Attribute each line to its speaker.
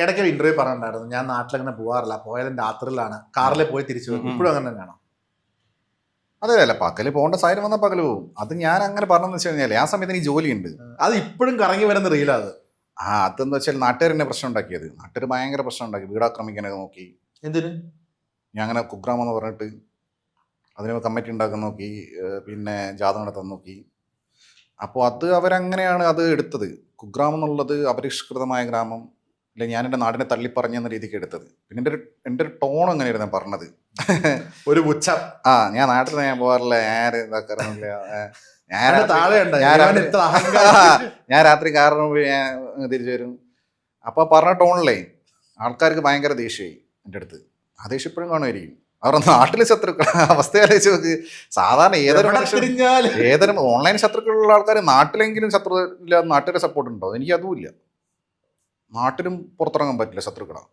Speaker 1: ഇടയ്ക്ക് ഒരു ഇന്റർവ്യൂ പറഞ്ഞിട്ടുണ്ടായിരുന്നു, ഞാൻ നാട്ടിലങ്ങനെ പോകാറില്ല, പോയാലും രാത്രിയിലാണ്, കാറിൽ പോയി തിരിച്ചു വരും. ഇപ്പോഴും അങ്ങനെ തന്നെയാണോ?
Speaker 2: അതെ അല്ല, പകല് പോകേണ്ട സാഹചര്യം വന്നാൽ പകല് പോകും. അത് ഞാൻ അങ്ങനെ പറഞ്ഞെന്ന് വെച്ച് കഴിഞ്ഞാൽ ആ സമയത്ത് എനിക്ക് ജോലിയുണ്ട്.
Speaker 1: അത് ഇപ്പോഴും കറങ്ങി വരുന്ന റീലാ അത്.
Speaker 2: അതെന്ന് വെച്ചാൽ നാട്ടുകാരെന്നെ പ്രശ്നം ഉണ്ടാക്കിയത്. നാട്ടുകാർ ഭയങ്കര പ്രശ്നം ഉണ്ടാക്കി, വീടാക്രമിക്കാനൊക്കെ നോക്കി.
Speaker 1: എന്തിന്?
Speaker 2: ഞാൻ അങ്ങനെ കുഗ്രാമം എന്ന് പറഞ്ഞിട്ട് അതിന് കമ്മിറ്റി ഉണ്ടാക്കാൻ നോക്കി, പിന്നെ ജാഥ നടത്താൻ നോക്കി. അപ്പോൾ അത് അവരങ്ങനെയാണ് അത് എടുത്തത്. കുഗ്രാമം എന്നുള്ളത് അപരിഷ്കൃതമായ ഗ്രാമം, അല്ലെ ഞാൻ എൻ്റെ നാടിനെ തള്ളിപ്പറഞ്ഞെന്ന രീതിക്ക് എടുത്തത്. പിന്നെ എൻ്റെ ഒരു ടോൺ എങ്ങനെയായിരുന്നു ഞാൻ പറഞ്ഞത്,
Speaker 1: ഒരു പുച്ഛം.
Speaker 2: ഞാൻ നാട്ടിൽ ഞാൻ പോകാറില്ല, ആര് ഇതാക്കാറില്ല, ഞാൻ രാത്രി കാറിന് പോയി ഞാൻ തിരിച്ചു വരും. അപ്പോൾ പറഞ്ഞ ടോണിലേ ആൾക്കാർക്ക് ഭയങ്കര ദേഷ്യമായി എൻ്റെ അടുത്ത്. ആ ദേഷ്യം ഇപ്പോഴും കാണുമായിരിക്കും. അവരുടെ നാട്ടിലെ ശത്രുക്കൾ അവസ്ഥ ആലോചിച്ച് നോക്ക്. സാധാരണ ഏതൊരു ഓൺലൈൻ ശത്രുക്കളുള്ള ആൾക്കാർ നാട്ടിലെങ്കിലും ശത്രു ഇല്ല, നാട്ടുകാരെ സപ്പോർട്ട് ഉണ്ടോ? എനിക്ക് അതുമില്ല. നാട്ടിലും പുറത്തിറങ്ങാൻ പറ്റില്ല ശത്രുക്കളാണ്.